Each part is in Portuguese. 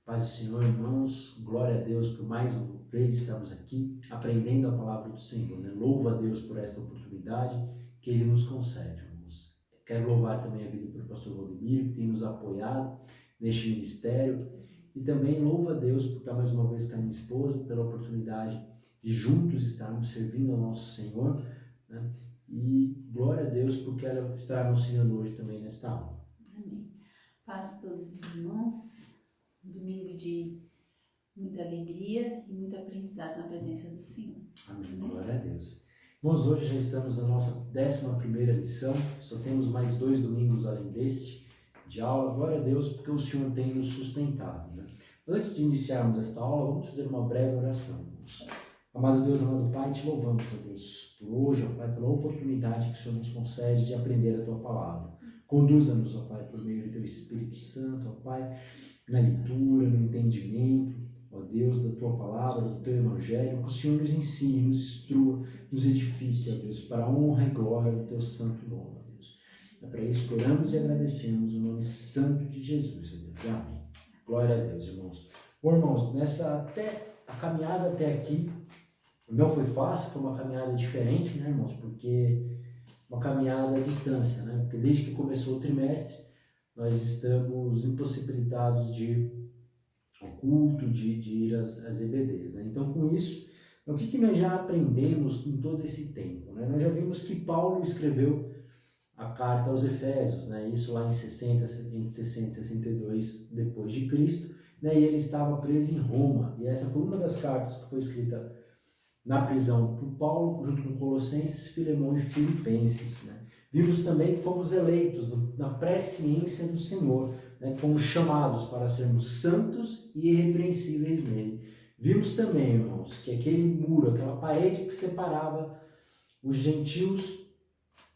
Paz do Senhor, irmãos, glória a Deus por mais uma vez estamos aqui aprendendo a palavra do Senhor, né? Louva a Deus por esta oportunidade que Ele nos concede, irmãos. Quero louvar também a vida do pastor Valdemiro, que tem nos apoiado neste ministério, e também louva a Deus por estar mais uma vez com a minha esposa, pela oportunidade de juntos estarmos servindo ao nosso Senhor, né? E glória a Deus porque ela está anunciando hoje também nesta aula. Amém. Paz a todos os irmãos. Um domingo de muita alegria e muito aprendizado na presença do Senhor. Amém. Glória a Deus. Irmãos, hoje já estamos na nossa 11ª lição, só temos mais 2 domingos além deste de aula. Glória a Deus porque o Senhor tem nos sustentado, né? Antes de iniciarmos esta aula, vamos fazer uma breve oração, irmãos. Amado Deus, amado Pai, te louvamos, ó Deus, por hoje, ó Pai, pela oportunidade que o Senhor nos concede de aprender a Tua Palavra. Conduza-nos, ó Pai, por meio do Teu Espírito Santo, ó Pai, na leitura, no entendimento, ó Deus, da Tua Palavra, do Teu Evangelho, que o Senhor nos ensine, nos instrua, nos edifique, ó Deus, para a honra e glória do Teu santo nome, ó Deus. É para isso que oramos e agradecemos o nome santo de Jesus, ó Deus. Amém. Glória a Deus, irmãos. Bom, irmãos, a caminhada até aqui não foi fácil, foi uma caminhada diferente, né, irmãos? Porque uma caminhada à distância, né? Porque desde que começou o trimestre, nós estamos impossibilitados de ir ao culto, de ir às EBDs, né? Então, com isso, o que nós já aprendemos em todo esse tempo, né? Nós já vimos que Paulo escreveu a carta aos Efésios, né? Isso lá entre 60 e 62 depois de Cristo, né? E ele estava preso em Roma, e essa foi uma das cartas que foi escrita na prisão por Paulo, junto com Colossenses, Filemão e Filipenses, né? Vimos também que fomos eleitos na presciência do Senhor, né? Que fomos chamados para sermos santos e irrepreensíveis nele. Vimos também, irmãos, que aquele muro, aquela parede que separava os gentios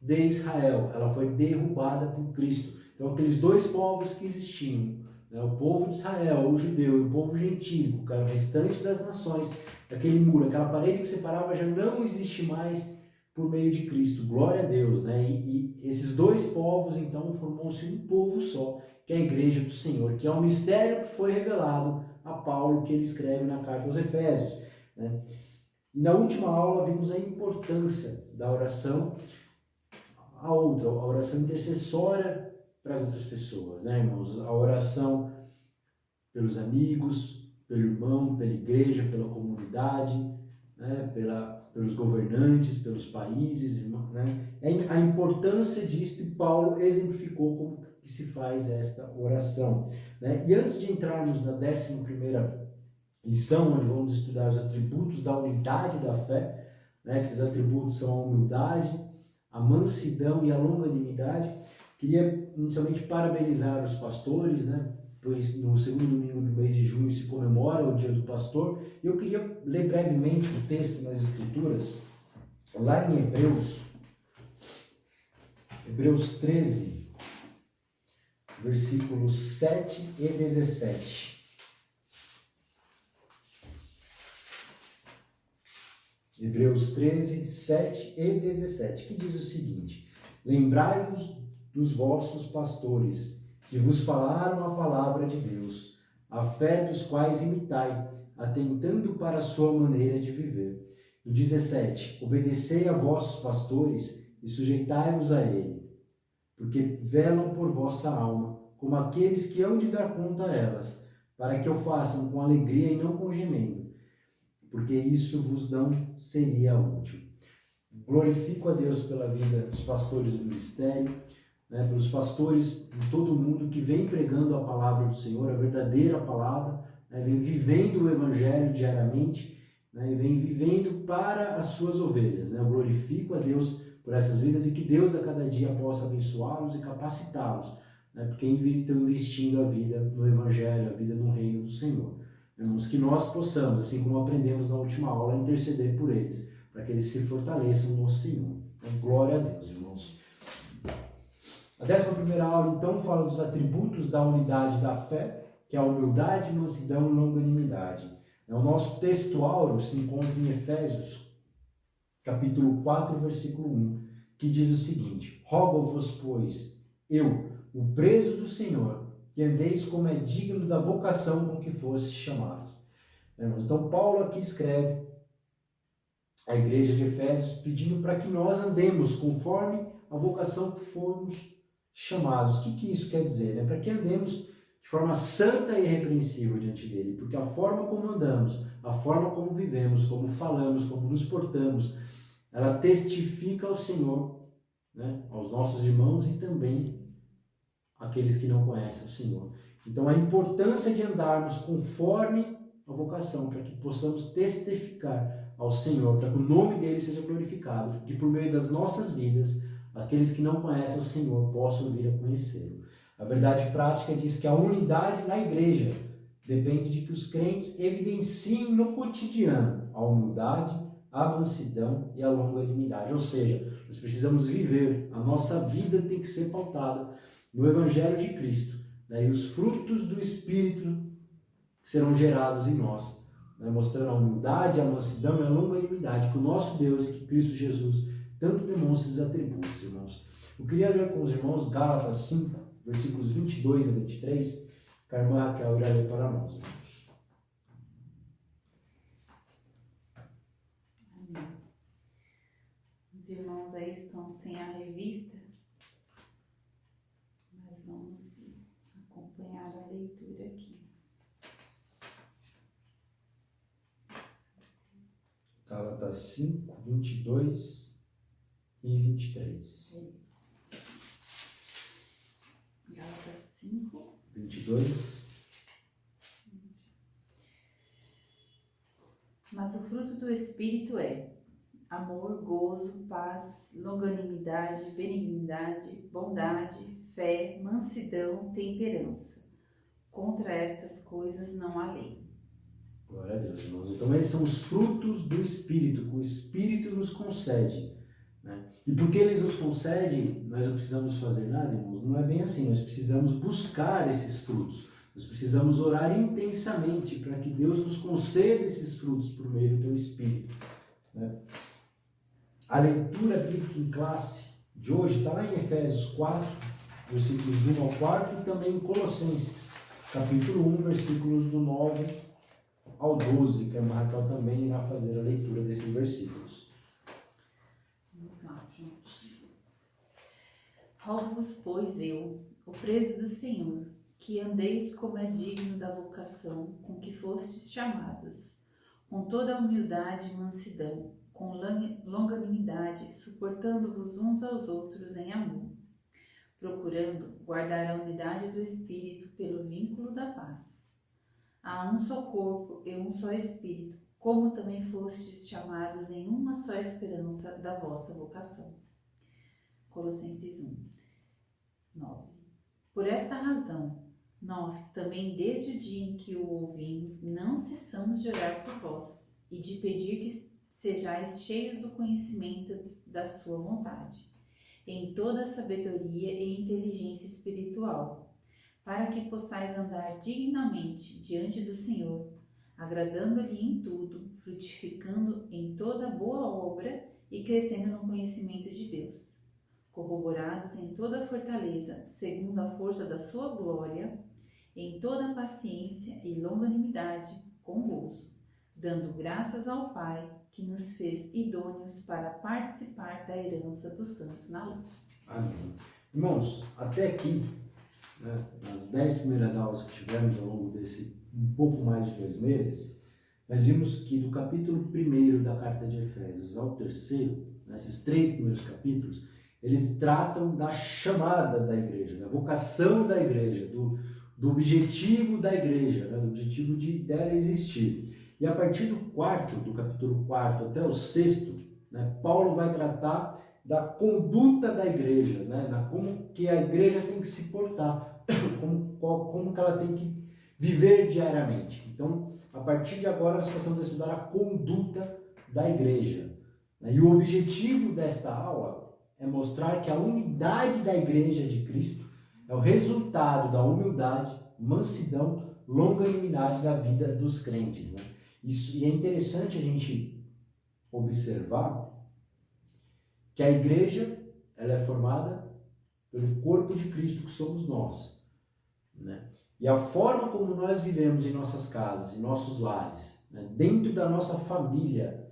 de Israel, ela foi derrubada por Cristo. Então, aqueles 2 povos que existiam, né? O povo de Israel, o judeu, e o povo gentílico, que era o restante das nações, aquele muro, aquela parede que separava já não existe mais por meio de Cristo. Glória a Deus, né? E esses 2 povos, então, formou-se um povo só, que é a igreja do Senhor, que é um mistério que foi revelado a Paulo, que ele escreve na carta aos Efésios, né? E na última aula vimos a importância da oração, a oração intercessória para as outras pessoas, né, irmãos? A oração pelos amigos, pelo irmão, pela igreja, pela comunidade, né, pelos governantes, pelos países, né? A importância disso, e Paulo exemplificou como que se faz esta oração, né? E antes de entrarmos na 11ª lição, onde vamos estudar os atributos da unidade da fé, né? Esses atributos são a humildade, a mansidão e a longanimidade. Queria inicialmente parabenizar os pastores, né? Pois no segundo domingo do mês de junho se comemora o Dia do Pastor. E eu queria ler brevemente o texto nas Escrituras, lá em Hebreus 13, versículos 7 e 17. Hebreus 13, 7 e 17, que diz o seguinte: Lembrai-vos dos vossos pastores, que vos falaram a palavra de Deus, a fé dos quais imitai, atentando para a sua maneira de viver. No 17, obedecei a vossos pastores e sujeitai-vos a ele, porque velam por vossa alma, como aqueles que hão de dar conta a elas, para que o façam com alegria e não com gemendo, porque isso vos não seria útil. Glorifico a Deus pela vida dos pastores do ministério, né, pelos pastores de todo o mundo que vem pregando a palavra do Senhor, a verdadeira palavra, né, vem vivendo o Evangelho diariamente, né, e vem vivendo para as suas ovelhas, né. Eu glorifico a Deus por essas vidas e que Deus a cada dia possa abençoá-los e capacitá-los, né, porque estão investindo a vida no Evangelho, a vida no reino do Senhor. Irmãos, que nós possamos, assim como aprendemos na última aula, interceder por eles, para que eles se fortaleçam no Senhor. Então, glória a Deus, irmãos. A 11ª aula, então, fala dos atributos da unidade da fé, que é a humildade, mansidão e longanimidade. O nosso texto áureo se encontra em Efésios, capítulo 4, versículo 1, que diz o seguinte: Rogo-vos, pois, eu, o preso do Senhor, que andeis como é digno da vocação com que fostes chamados. Então, Paulo aqui escreve à igreja de Efésios pedindo para que nós andemos conforme a vocação que fomos chamados. O que isso quer dizer? Para que andemos de forma santa e irrepreensível diante dele, porque a forma como andamos, a forma como vivemos, como falamos, como nos portamos, ela testifica ao Senhor, né, aos nossos irmãos e também àqueles que não conhecem o Senhor. Então, a importância de andarmos conforme a vocação, para que possamos testificar ao Senhor, para que o nome dele seja glorificado, que por meio das nossas vidas, aqueles que não conhecem o Senhor possam vir a conhecê-lo. A verdade prática diz que a unidade na igreja depende de que os crentes evidenciem no cotidiano a humildade, a mansidão e a longanimidade. Ou seja, nós precisamos viver, a nossa vida tem que ser pautada no Evangelho de Cristo, né? E os frutos do Espírito serão gerados em nós, né? Mostrando a humildade, a mansidão e a longanimidade que o nosso Deus e que Cristo Jesus tanto demonstra esses atributos, irmãos. Eu queria ler com os irmãos Gálatas 5, versículos 22 a 23, que a irmã Raquel irá ler para nós, irmãos. Amém. Os irmãos aí estão sem a revista, mas vamos acompanhar a leitura aqui. Gálatas 5, 22 e 23. Gálatas 5, 22. Mas o fruto do Espírito é amor, gozo, paz, longanimidade, benignidade, bondade, fé, mansidão, temperança. Contra estas coisas não há lei. Glória a Deus, irmãos. Então, esses são os frutos do Espírito, que o Espírito nos concede, né? E porque ele nos concede, nós não precisamos fazer nada, irmãos. Não é bem assim. Nós precisamos buscar esses frutos. Nós precisamos orar intensamente para que Deus nos conceda esses frutos por meio do teu Espírito, né? A leitura bíblica em classe de hoje está lá em Efésios 4, versículos do 1 ao 4, e também em Colossenses, capítulo 1, versículos do 9 ao 12, que a Raquel também irá fazer a leitura desses versículos. Vamos lá, juntos. Rogo-vos, pois eu, o preso do Senhor, que andeis como é digno da vocação com que fostes chamados, com toda a humildade e mansidão, com longanimidade, suportando-vos uns aos outros em amor, procurando guardar a unidade do Espírito pelo vínculo da paz. Há um só corpo e um só Espírito, como também fostes chamados em uma só esperança da vossa vocação. Colossenses 1, 9. Por esta razão, nós também desde o dia em que o ouvimos, não cessamos de orar por vós e de pedir que sejais cheios do conhecimento da sua vontade, em toda a sabedoria e inteligência espiritual, para que possais andar dignamente diante do Senhor, agradando-lhe em tudo, frutificando em toda boa obra e crescendo no conhecimento de Deus, corroborados em toda a fortaleza, segundo a força da sua glória, em toda a paciência e longanimidade, com gozo, dando graças ao Pai, que nos fez idôneos para participar da herança dos santos na luz. Amém. Irmãos, até aqui, né, nas 10 primeiras aulas que tivemos ao longo desse um pouco mais de 2 meses, nós vimos que do capítulo 1 da carta de Efésios ao 3º, nesses 3 primeiros capítulos, eles tratam da chamada da igreja, da vocação da igreja, do objetivo da igreja, né, do objetivo dela existir. E a partir do capítulo 4 até o 6º, né, Paulo vai tratar da conduta da igreja, né, como que a igreja tem que se portar, como que ela tem que viver diariamente. Então, a partir de agora, nós passamos a estudar a conduta da igreja, né, e o objetivo desta aula é mostrar que a unidade da igreja de Cristo é o resultado da humildade, mansidão, longanimidade da vida dos crentes, né? E é interessante a gente observar que a igreja ela é formada pelo corpo de Cristo, que somos nós. né? E a forma como nós vivemos em nossas casas, em nossos lares, né, dentro da nossa família,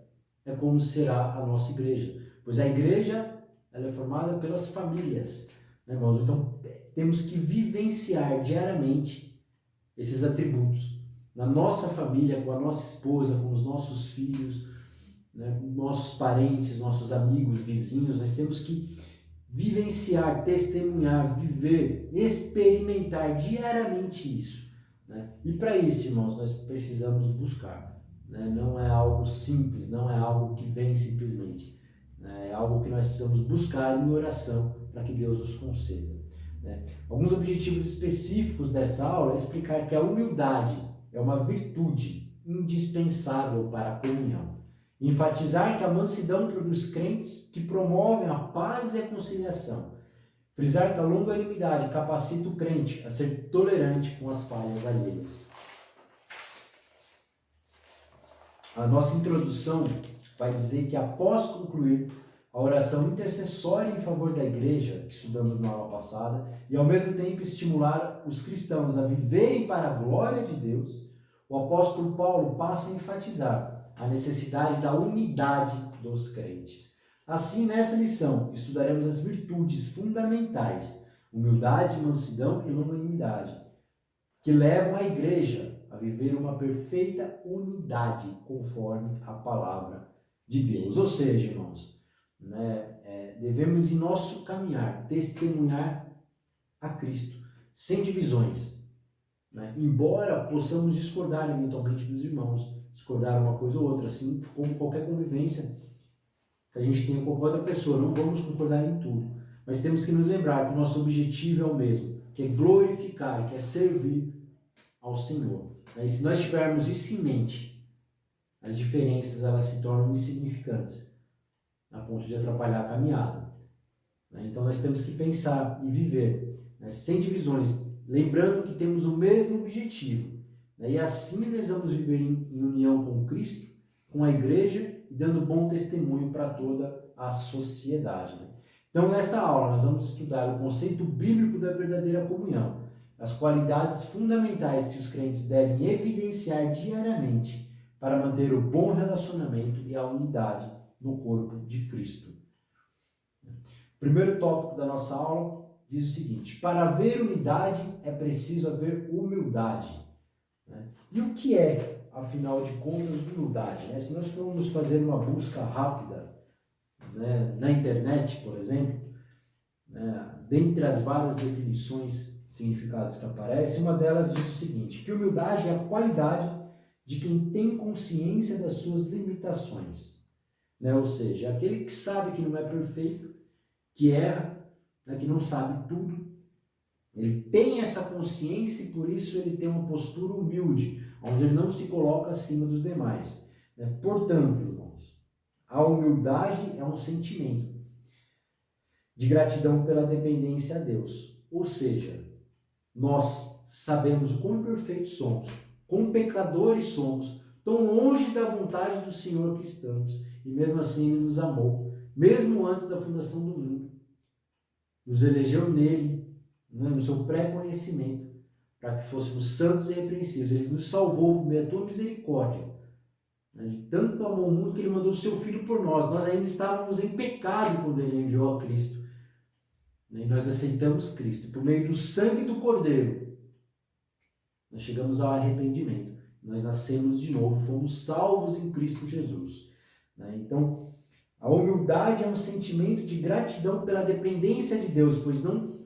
é como será a nossa igreja. Pois a igreja, ela é formada pelas famílias, né, irmãos? Então, temos que vivenciar diariamente esses atributos. Na nossa família, com a nossa esposa, com os nossos filhos, né, com nossos parentes, nossos amigos, vizinhos, nós temos que vivenciar, testemunhar, viver, experimentar diariamente isso, né? E para isso, irmãos, nós precisamos buscar, né? Não é algo simples, não é algo que vem simplesmente, né? É algo que nós precisamos buscar em oração para que Deus nos conceda, né? Alguns objetivos específicos dessa aula é explicar que a humildade é uma virtude indispensável para a comunhão. Enfatizar que a mansidão produz crentes que promovem a paz e a conciliação. Frisar que a longanimidade capacita o crente a ser tolerante com as falhas alheias. A nossa introdução vai dizer que após concluir a oração intercessória em favor da igreja, que estudamos na aula passada, e ao mesmo tempo estimular os cristãos a viverem para a glória de Deus, o apóstolo Paulo passa a enfatizar a necessidade da unidade dos crentes. Assim, nessa lição, estudaremos as virtudes fundamentais, humildade, mansidão e longanimidade, que levam a igreja a viver uma perfeita unidade conforme a palavra de Deus. Ou seja, irmãos, né, devemos em nosso caminhar testemunhar a Cristo, sem divisões, né? Embora possamos discordar eventualmente dos irmãos, discordar uma coisa ou outra, assim como qualquer convivência que a gente tenha com qualquer outra pessoa, não vamos concordar em tudo, mas temos que nos lembrar que o nosso objetivo é o mesmo, que é glorificar, que é servir ao Senhor. E se nós tivermos isso em mente, as diferenças elas se tornam insignificantes, a ponto de atrapalhar a caminhada. Então nós temos que pensar e viver, sem divisões, lembrando que temos o mesmo objetivo. E assim nós vamos viver em união com Cristo, com a igreja e dando bom testemunho para toda a sociedade. Então, nesta aula, nós vamos estudar o conceito bíblico da verdadeira comunhão, as qualidades fundamentais que os crentes devem evidenciar diariamente para manter o bom relacionamento e a unidade no corpo de Cristo. O primeiro tópico da nossa aula diz o seguinte: para haver unidade é preciso haver humildade. E o que é, afinal de contas, humildade? Se nós formos fazer uma busca rápida, na internet, por exemplo, dentre as várias definições, significados que aparecem, uma delas diz o seguinte: que humildade é a qualidade de quem tem consciência das suas limitações. Ou seja, é aquele que sabe que não é perfeito, que erra, que não sabe tudo. Ele tem essa consciência e por isso ele tem uma postura humilde, onde ele não se coloca acima dos demais. Portanto, irmãos, a humildade é um sentimento de gratidão pela dependência a Deus. Ou seja, nós sabemos o quão perfeitos somos, quão pecadores somos, tão longe da vontade do Senhor que estamos, e mesmo assim Ele nos amou, mesmo antes da fundação do mundo, nos elegeu nele, no seu pré-conhecimento, para que fôssemos santos e irrepreensíveis. Ele nos salvou por meio da tua misericórdia. De tanto amou o mundo que ele mandou o seu Filho por nós. Nós ainda estávamos em pecado quando ele enviou a Cristo. E nós aceitamos Cristo. Por meio do sangue do Cordeiro, nós chegamos ao arrependimento. Nós nascemos de novo, fomos salvos em Cristo Jesus. Então, a humildade é um sentimento de gratidão pela dependência de Deus, pois não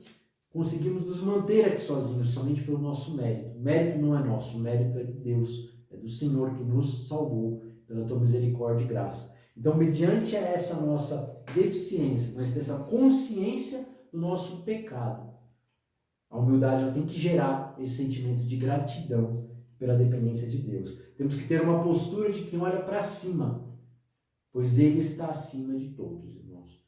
conseguimos nos manter aqui sozinhos, somente pelo nosso mérito. O mérito não é nosso, o mérito é de Deus, é do Senhor que nos salvou pela tua misericórdia e graça. Então, mediante essa nossa deficiência, nós temos essa consciência do nosso pecado. A humildade ela tem que gerar esse sentimento de gratidão pela dependência de Deus. Temos que ter uma postura de quem olha para cima, pois Ele está acima de todos, irmãos.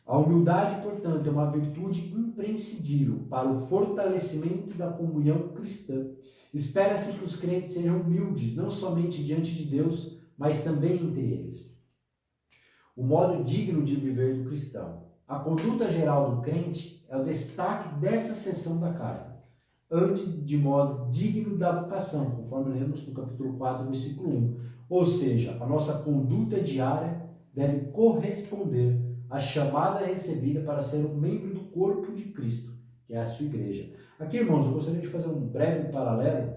A humildade, portanto, é uma virtude imprescindível para o fortalecimento da comunhão cristã. Espera-se que os crentes sejam humildes, não somente diante de Deus, mas também entre eles. O modo digno de viver do cristão. A conduta geral do crente é o destaque dessa seção da carta. ande de modo digno da vocação, conforme lemos no capítulo 4, versículo 1. Ou seja, a nossa conduta diária deve corresponder à chamada recebida para ser um membro do corpo de Cristo, que é a sua igreja. Aqui, irmãos, eu gostaria de fazer um breve paralelo,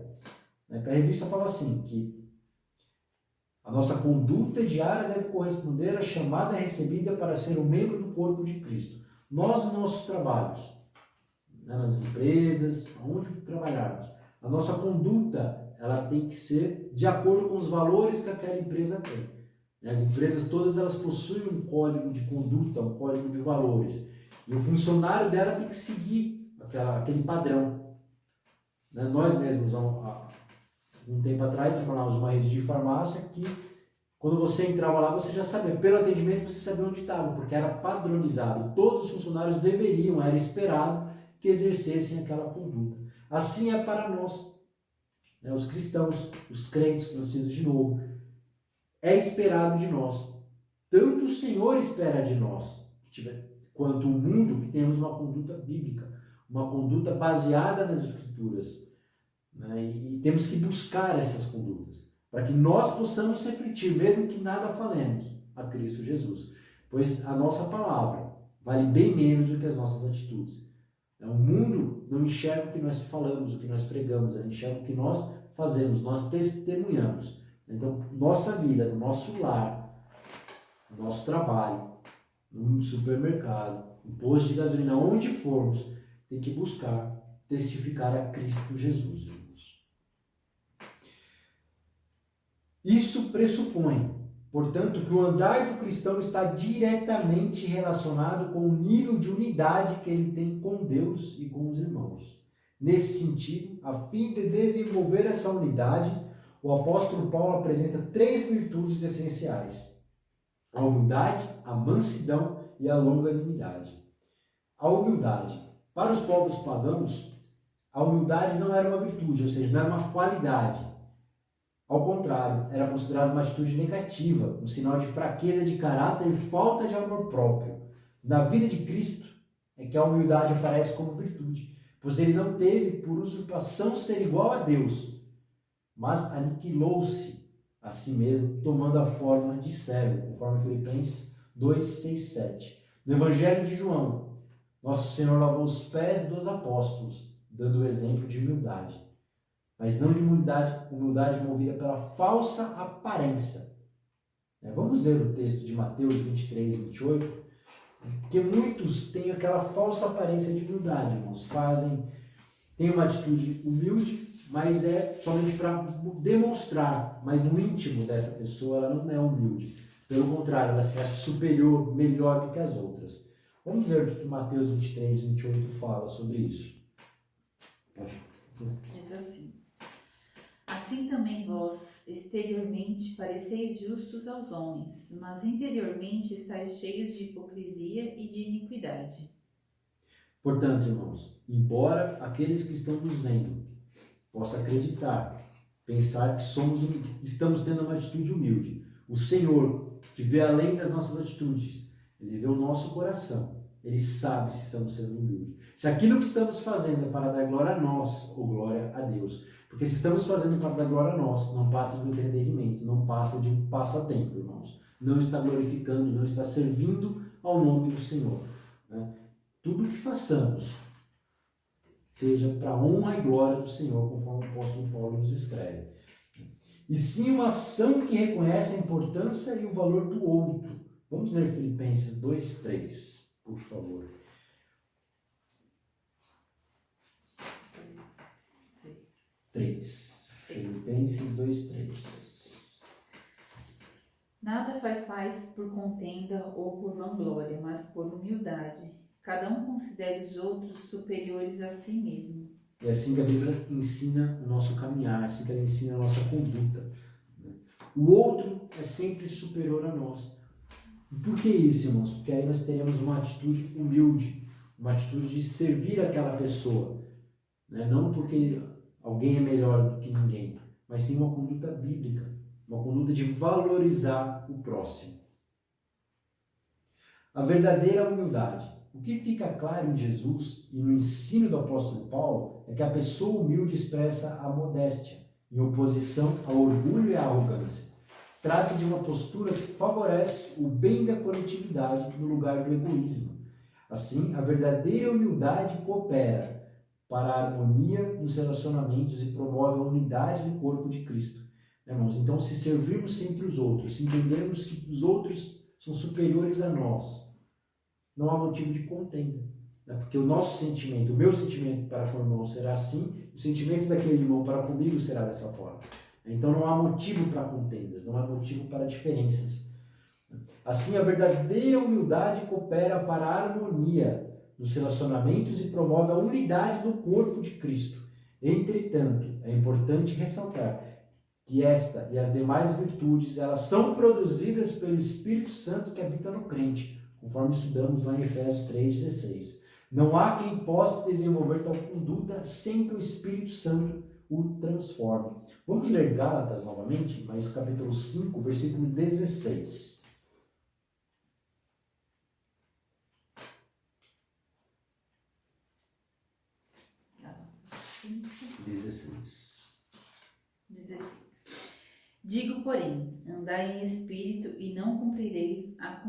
né, que a revista fala assim, que a nossa conduta diária deve corresponder à chamada recebida para ser um membro do corpo de Cristo. Nós, nos nossos trabalhos, né, nas empresas, onde trabalharmos, a nossa conduta ela tem que ser de acordo com os valores que aquela empresa tem. As empresas todas elas possuem um código de conduta, um código de valores. E o funcionário dela tem que seguir aquele padrão. Né? Nós mesmos, um tempo atrás, trabalhávamos numa rede de farmácia que, quando você entrava lá, você já sabia, pelo atendimento você sabia onde estava, porque era padronizado. Todos os funcionários deveriam, era esperado que exercessem aquela conduta. Assim é para nós, né, os cristãos, os crentes nascidos de novo. É esperado de nós. Tanto o Senhor espera de nós, quanto o mundo, que tenhamos uma conduta bíblica, uma conduta baseada nas Escrituras. Né? E temos que buscar essas condutas, para que nós possamos refletir, mesmo que nada falemos, a Cristo Jesus. Pois a nossa palavra vale bem menos do que as nossas atitudes. O mundo não enxerga o que nós falamos, o que nós pregamos, ele enxerga o que nós fazemos, nós testemunhamos. Então, nossa vida, no nosso lar, no nosso trabalho, no supermercado, no posto de gasolina, onde formos, tem que buscar testificar a Cristo Jesus, irmãos. Isso pressupõe, portanto, que o andar do cristão está diretamente relacionado com o nível de unidade que ele tem com Deus e com os irmãos. Nesse sentido, a fim de desenvolver essa unidade, o apóstolo Paulo apresenta 3 virtudes essenciais: a humildade, a mansidão e a longanimidade. A humildade. Para os povos pagãos, a humildade não era uma virtude, ou seja, não era uma qualidade. Ao contrário, era considerada uma atitude negativa, um sinal de fraqueza de caráter e falta de amor próprio. Na vida de Cristo é que a humildade aparece como virtude, pois ele não teve por usurpação ser igual a Deus, mas aniquilou-se a si mesmo, tomando a forma de servo, conforme Filipenses 2, 6, 7. No Evangelho de João, nosso Senhor lavou os pés dos apóstolos, dando o exemplo de humildade. Mas não de humildade movida pela falsa aparência. Vamos ler o texto de Mateus 23, 28, porque muitos têm aquela falsa aparência de humildade, irmãos. Têm uma atitude humilde, mas é somente para demonstrar, mas no íntimo dessa pessoa ela não é humilde. Pelo contrário, ela se acha superior, melhor do que as outras. Vamos ver o que Mateus 23, 28 fala sobre isso. Diz assim: assim também vós, exteriormente, pareceis justos aos homens, mas interiormente estáis cheios de hipocrisia e de iniquidade. Portanto, irmãos, embora aqueles que estão nos vendo possam acreditar, pensar que estamos tendo uma atitude humilde, o Senhor, que vê além das nossas atitudes, ele vê o nosso coração, ele sabe se estamos sendo humildes. Se aquilo que estamos fazendo é para dar glória a nós ou glória a Deus. Porque se estamos fazendo para dar glória a nós, não passa de um entretenimento, não passa de um passatempo, irmãos. Não está glorificando, não está servindo ao nome do Senhor. Né? Tudo que façamos, seja para a honra e glória do Senhor, conforme o apóstolo Paulo nos escreve. E sim uma ação que reconhece a importância e o valor do outro. Vamos ler Filipenses 2, 3, por favor. 3. Filipenses 2, 3. Nada faz por contenda ou por vanglória, mas por humildade. Cada um considere os outros superiores a si mesmo. E assim que a Bíblia ensina o nosso caminhar, assim que ela ensina a nossa conduta. O outro é sempre superior a nós. E por que isso, irmãos? Porque aí nós teremos uma atitude humilde, uma atitude de servir aquela pessoa. Não porque alguém é melhor do que ninguém, mas sim uma conduta bíblica, uma conduta de valorizar o próximo. A verdadeira humildade o que fica claro em Jesus e no ensino do apóstolo Paulo é que a pessoa humilde expressa a modéstia, em oposição ao orgulho e à arrogância. Trata-se de uma postura que favorece o bem da coletividade no lugar do egoísmo. Assim, a verdadeira humildade coopera para a harmonia nos relacionamentos e promove a unidade do corpo de Cristo. Irmãos, então, se servirmos sempre os outros, se entendermos que os outros são superiores a nós, não há motivo de contenda. Porque o nosso sentimento, o meu sentimento para com o irmão será assim, o sentimento daquele irmão para comigo será dessa forma. Então não há motivo para contendas, não há motivo para diferenças. Assim, a verdadeira humildade coopera para a harmonia nos relacionamentos e promove a unidade do corpo de Cristo. Entretanto, é importante ressaltar que esta e as demais virtudes, elas são produzidas pelo Espírito Santo que habita no crente, conforme estudamos lá em Efésios 3,16. Não há quem possa desenvolver tal conduta sem que o Espírito Santo o transforme. Vamos ler Gálatas novamente, mas capítulo 5, versículo 16. Gálatas 16. 16. Digo, porém, andai em espírito e não cumprireis a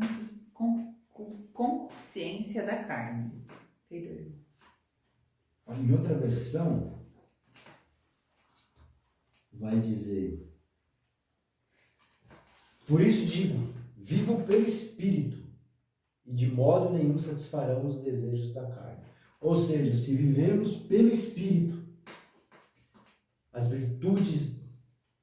consciência da carne. Perdoe. Em outra versão, vai dizer: por isso digo, vivam pelo Espírito, e de modo nenhum satisfarão os desejos da carne. Ou seja, se vivemos pelo Espírito, as virtudes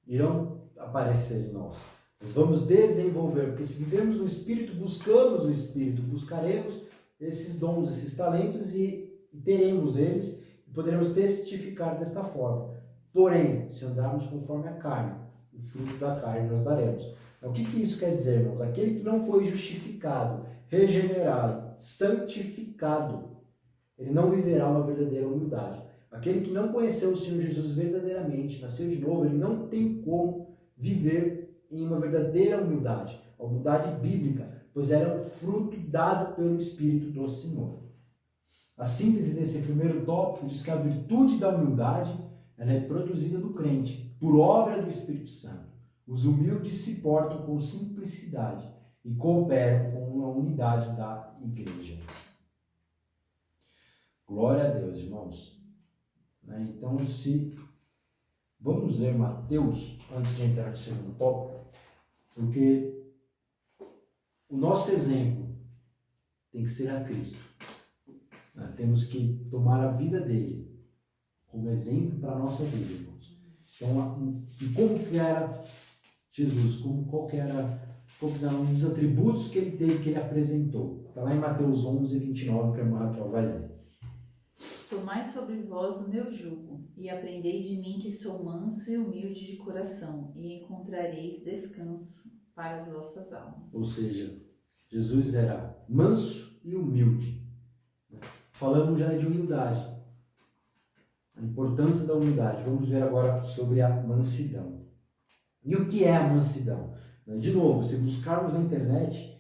irão aparecer em nós. Nós vamos desenvolver, porque se vivemos no Espírito, buscamos o Espírito, buscaremos esses dons, esses talentos e teremos eles e poderemos testificar desta forma. Porém, se andarmos conforme a carne, o fruto da carne nós daremos. Então, o que isso quer dizer, irmãos? Aquele que não foi justificado, regenerado, santificado, ele não viverá uma verdadeira humildade. Aquele que não conheceu o Senhor Jesus verdadeiramente, nasceu de novo, ele não tem como viver em uma verdadeira humildade, a humildade bíblica, pois ela é um fruto dado pelo Espírito do Senhor. A síntese desse primeiro tópico diz que a virtude da humildade ela é produzida no crente, por obra do Espírito Santo. Os humildes se portam com simplicidade e cooperam com a unidade da igreja. Glória a Deus, irmãos. Então, vamos ler Mateus, antes de entrar no segundo tópico, porque o nosso exemplo tem que ser a Cristo. Temos que tomar a vida dele como exemplo para a nossa vida, irmãos. Então, e como que era Jesus? Qual que era um dos atributos que ele teve, que ele apresentou? Está lá em Mateus 11, 29, que a irmã Raquel vai ler. Tomai sobre vós o meu jugo, e aprendei de mim que sou manso e humilde de coração, e encontrareis descanso para as vossas almas. Ou seja, Jesus era manso e humilde. Falamos já de humildade, a importância da humildade. Vamos ver agora sobre a mansidão. E o que é a mansidão? De novo, se buscarmos na internet,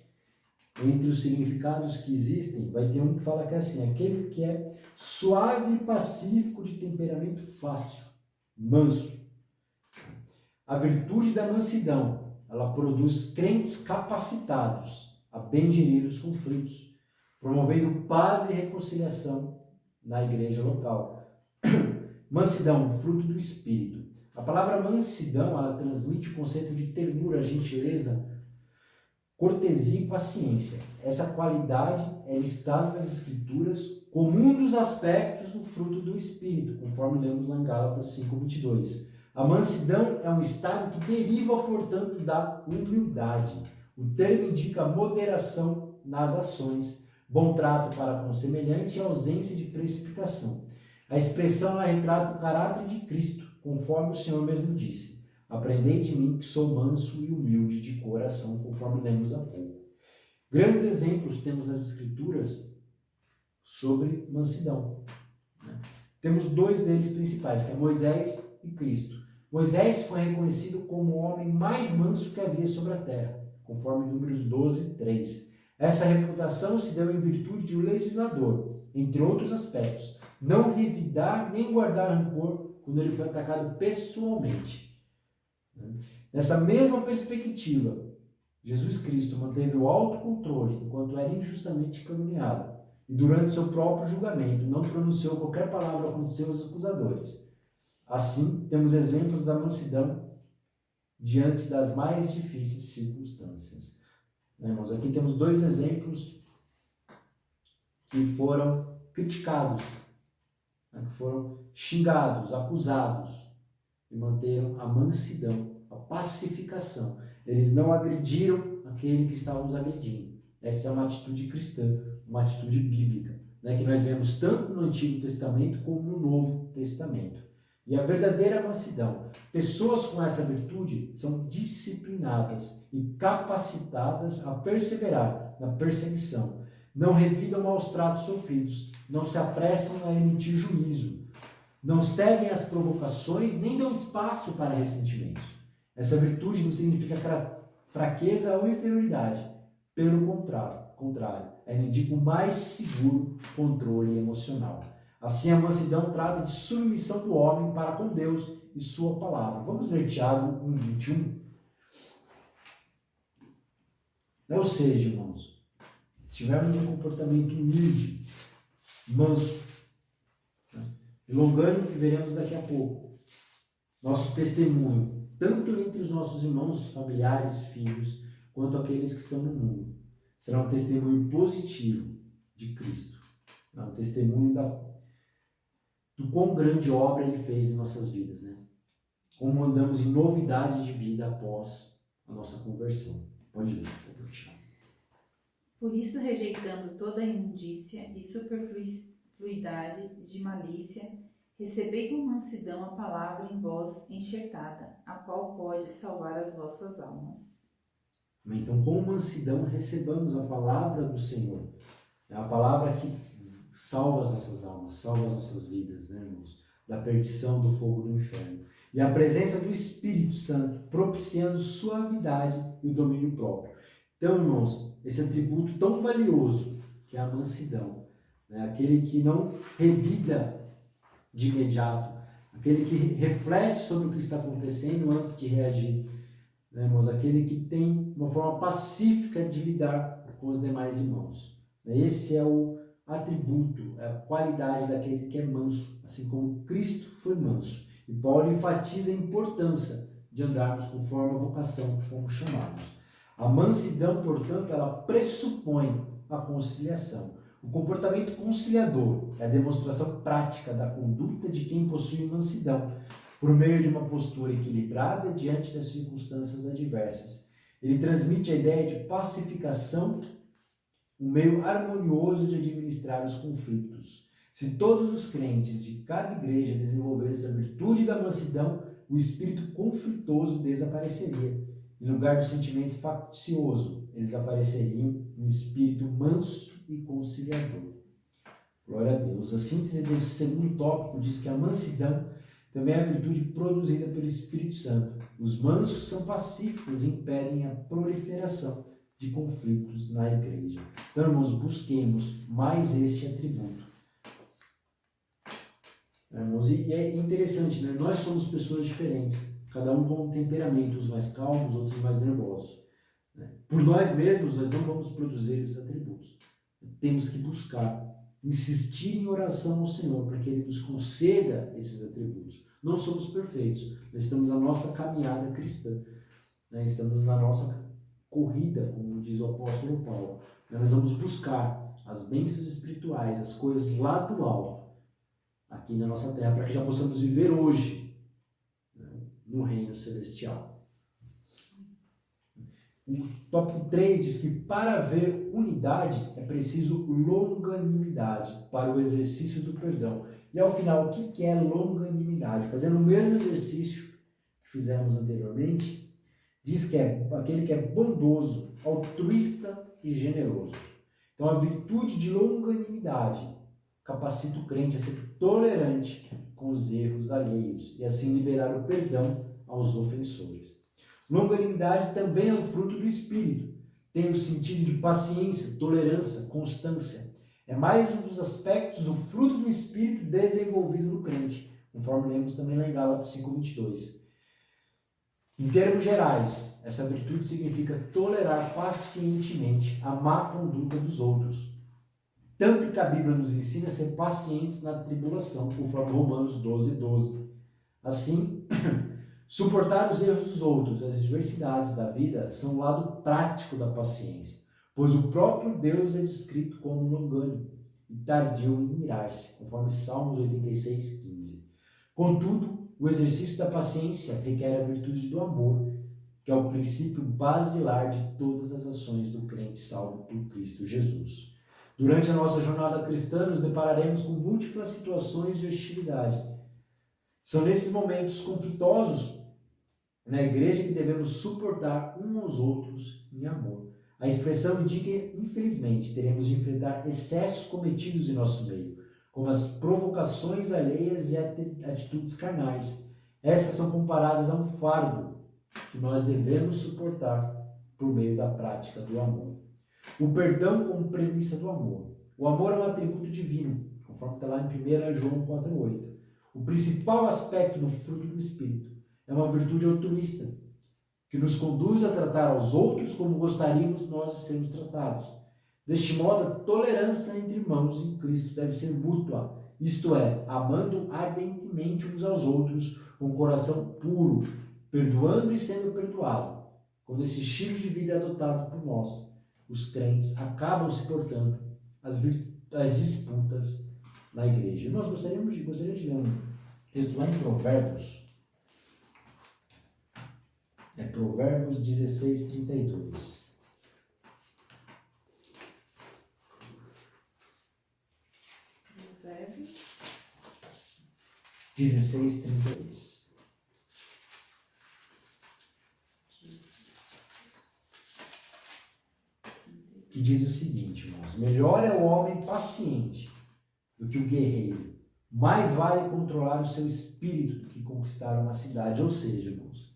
entre os significados que existem, vai ter um que fala que é assim, aquele que é suave e pacífico, de temperamento fácil, manso. A virtude da mansidão, ela produz crentes capacitados a bem gerir os conflitos, promovendo paz e reconciliação na igreja local. Mansidão, fruto do Espírito. A palavra mansidão, ela transmite o conceito de ternura, gentileza, cortesia e paciência. Essa qualidade é listada nas Escrituras como um dos aspectos do fruto do Espírito, conforme lemos lá em Gálatas 5:22. A mansidão é um estado que deriva, portanto, da humildade. O termo indica moderação nas ações, bom trato para com o semelhante e ausência de precipitação. A expressão ela retrata o caráter de Cristo, conforme o Senhor mesmo disse. Aprendei de mim que sou manso e humilde de coração, conforme lemos há pouco. Grandes exemplos temos nas Escrituras sobre mansidão. Temos dois deles principais, que é Moisés e Cristo. Moisés foi reconhecido como o homem mais manso que havia sobre a terra, conforme Números 12:3. Essa reputação se deu em virtude de o legislador, entre outros aspectos, não revidar nem guardar rancor quando ele foi atacado pessoalmente. Nessa mesma perspectiva, Jesus Cristo manteve o autocontrole enquanto era injustamente caluniado e durante seu próprio julgamento não pronunciou qualquer palavra contra seus acusadores. Assim, temos exemplos da mansidão diante das mais difíceis circunstâncias. Irmãos, aqui temos dois exemplos que foram criticados, que foram xingados, acusados e manteram a mansidão, a pacificação. Eles não agrediram aquele que estava os agredindo. Essa é uma atitude cristã, uma atitude bíblica, que nós vemos tanto no Antigo Testamento como no Novo Testamento. E a verdadeira mansidão, pessoas com essa virtude são disciplinadas e capacitadas a perseverar na perseguição. Não revidam maus tratos sofridos, não se apressam a emitir juízo, não seguem as provocações, nem dão espaço para ressentimentos. Essa virtude não significa fraqueza ou inferioridade. Pelo contrário, ela indica o mais seguro controle emocional. Assim, a mansidão trata de submissão do homem para com Deus e sua palavra. Vamos ler Tiago 1:21. Ou seja, irmãos, se tivermos um comportamento humilde, manso, e longânimo, que veremos daqui a pouco, nosso testemunho, tanto entre os nossos irmãos, familiares, filhos, quanto aqueles que estão no mundo, será um testemunho positivo de Cristo. Um testemunho do quão grande obra Ele fez em nossas vidas, Como andamos em novidade de vida após a nossa conversão. Pode ler, por favor, Tiago. Por isso, rejeitando toda imundícia e superfluidade de malícia, recebei com mansidão a palavra em vós enxertada, a qual pode salvar as vossas almas. Então, com mansidão, recebamos a palavra do Senhor. É a palavra que salva as nossas almas, salva as nossas vidas, irmãos? Da perdição do fogo do inferno. E a presença do Espírito Santo, propiciando suavidade e o domínio próprio. Então, irmãos, esse atributo tão valioso que é a mansidão, aquele que não revida de imediato, aquele que reflete sobre o que está acontecendo antes de reagir, irmãos? Aquele que tem uma forma pacífica de lidar com os demais irmãos. Esse é o atributo, é a qualidade daquele que é manso, assim como Cristo foi manso. E Paulo enfatiza a importância de andarmos conforme a vocação que fomos chamados. A mansidão, portanto, ela pressupõe a conciliação. O comportamento conciliador é a demonstração prática da conduta de quem possui mansidão, por meio de uma postura equilibrada diante das circunstâncias adversas. Ele transmite a ideia de pacificação, um meio harmonioso de administrar os conflitos. Se todos os crentes de cada igreja desenvolvessem a virtude da mansidão, o espírito conflitoso desapareceria. Em lugar do sentimento faccioso, eles apareceriam um espírito manso e conciliador. Glória a Deus. A síntese desse segundo tópico diz que a mansidão também é a virtude produzida pelo Espírito Santo. Os mansos são pacíficos e impedem a proliferação de conflitos na igreja. Então, irmãos, busquemos mais este atributo. Irmãos, e é interessante, Nós somos pessoas diferentes, cada um com um temperamento, uns mais calmos, outros mais nervosos. Por nós mesmos, nós não vamos produzir esses atributos. Temos que buscar, insistir em oração ao Senhor, para que Ele nos conceda esses atributos. Não somos perfeitos, nós estamos na nossa caminhada cristã, estamos na nossa corrida, como diz o apóstolo Paulo. Nós vamos buscar as bênçãos espirituais, as coisas lá do alto, aqui na nossa terra, para que já possamos viver hoje, no reino celestial. O tópico 3 diz que para haver unidade é preciso longanimidade para o exercício do perdão. E ao final, o que é longanimidade? Fazendo o mesmo exercício que fizemos anteriormente, diz que é aquele que é bondoso, altruísta e generoso. Então, a virtude de longanimidade capacita o crente a ser tolerante com os erros alheios e assim liberar o perdão aos ofensores. Longanimidade também é um fruto do Espírito, tem o sentido de paciência, tolerância, constância. É mais um dos aspectos do fruto do Espírito desenvolvido no crente, conforme lemos também lá em Gálatas 5:22. Em termos gerais, essa virtude significa tolerar pacientemente a má conduta dos outros. Tanto que a Bíblia nos ensina a ser pacientes na tribulação, conforme Romanos 12:12. Assim, suportar os erros dos outros, as adversidades da vida, são o lado prático da paciência, pois o próprio Deus é descrito como longânimo e tardio em irar-se, conforme Salmos 86:15. Contudo, o exercício da paciência requer a virtude do amor, que é o princípio basilar de todas as ações do crente salvo por Cristo Jesus. Durante a nossa jornada cristã, nos depararemos com múltiplas situações de hostilidade. São nesses momentos conflitosos na igreja que devemos suportar uns aos outros em amor. A expressão indica, infelizmente, teremos de enfrentar excessos cometidos em nosso meio, como as provocações alheias e atitudes carnais. Essas são comparadas a um fardo que nós devemos suportar por meio da prática do amor. O perdão como premissa do amor. O amor é um atributo divino, conforme está lá em 1 João 4:8. O principal aspecto do fruto do Espírito é uma virtude altruísta, que nos conduz a tratar aos outros como gostaríamos nós de sermos tratados. Deste modo, a tolerância entre irmãos em Cristo deve ser mútua, isto é, amando ardentemente uns aos outros com um coração puro, perdoando e sendo perdoado. Quando esse estilo de vida é adotado por nós, os crentes acabam se portando as disputas na igreja. Nós gostaríamos de ler um texto lá em Provérbios. É Provérbios 16:32. Provérbios 16:32. Que diz o seguinte, irmãos: melhor é o homem paciente do que o guerreiro. Mais vale controlar o seu espírito do que conquistar uma cidade. Ou seja, irmãos,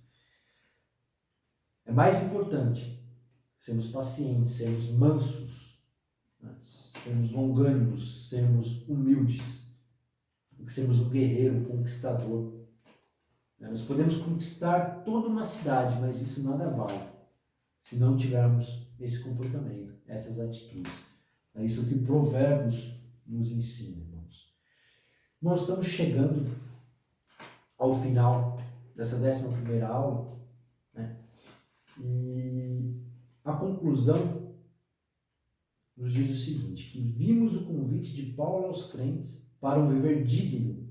é mais importante sermos pacientes, sermos mansos, né? Sermos longânimos, sermos humildes, do que sermos um guerreiro, um conquistador. Nós podemos conquistar toda uma cidade, mas isso nada vale se não tivermos esse comportamento, essas atitudes. É isso que Provérbios nos ensina, irmãos. Nós estamos chegando ao final dessa 11ª aula, né? E a conclusão nos diz o seguinte, que vimos o convite de Paulo aos crentes para um viver digno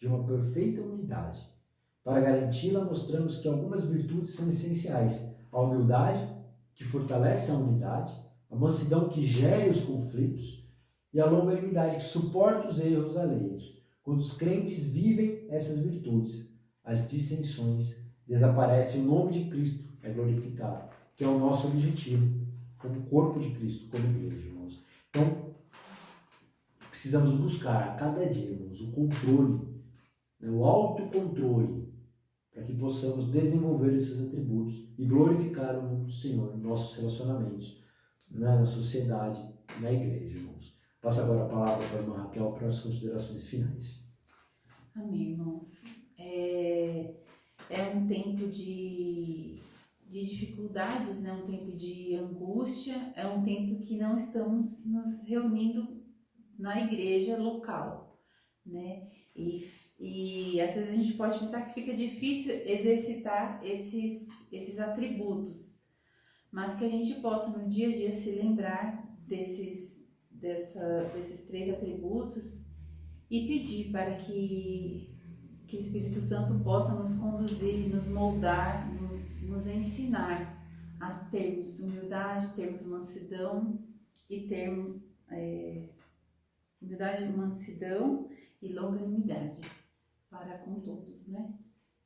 de uma perfeita unidade. Para garanti-la, mostramos que algumas virtudes são essenciais: a humildade, que fortalece a unidade, a mansidão, que gere os conflitos, e a longanimidade, que suporta os erros alheios. Quando os crentes vivem essas virtudes, as dissensões desaparecem, o nome de Cristo é glorificado, que é o nosso objetivo como corpo de Cristo, como igreja, irmãos. Então, precisamos buscar a cada dia, irmãos, o controle, né, o autocontrole, para que possamos desenvolver esses atributos e glorificar o nome do Senhor em nossos relacionamentos, né, na sociedade, na igreja, irmãos. Passo agora a palavra para a irmã Raquel para as considerações finais. Amém, irmãos. É um tempo de dificuldades, né? Um tempo de angústia, é um tempo que não estamos nos reunindo na igreja local, né? E às vezes a gente pode pensar que fica difícil exercitar esses atributos, mas que a gente possa no dia a dia se lembrar desses 3 atributos e pedir para que o Espírito Santo possa nos conduzir, nos moldar, nos ensinar a termos humildade, termos mansidão e termos humildade, mansidão e longanimidade para com todos, né?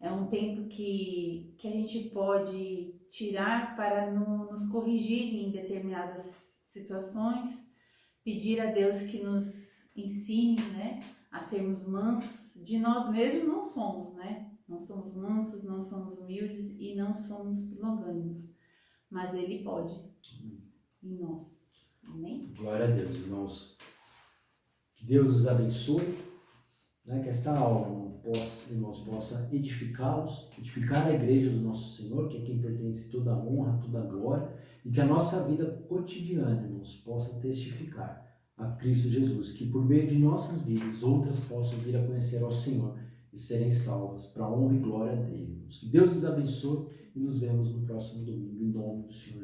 É um tempo que a gente pode tirar para nos corrigir em determinadas situações, pedir a Deus que nos ensine, né, a sermos mansos. De nós mesmos não somos, né? Não somos mansos, não somos humildes e não somos longânimos. Mas Ele pode. em nós. Amém? Glória a Deus, irmãos. Que Deus os abençoe, né? Que esta aula, irmãos, possa edificá-los, edificar a igreja do nosso Senhor, que é quem pertence toda a honra, toda a glória, e que a nossa vida cotidiana, irmãos, possa testificar a Cristo Jesus, que por meio de nossas vidas outras possam vir a conhecer ao Senhor e serem salvas para a honra e glória dele. Que Deus os abençoe e nos vemos no próximo domingo, em nome do Senhor Jesus.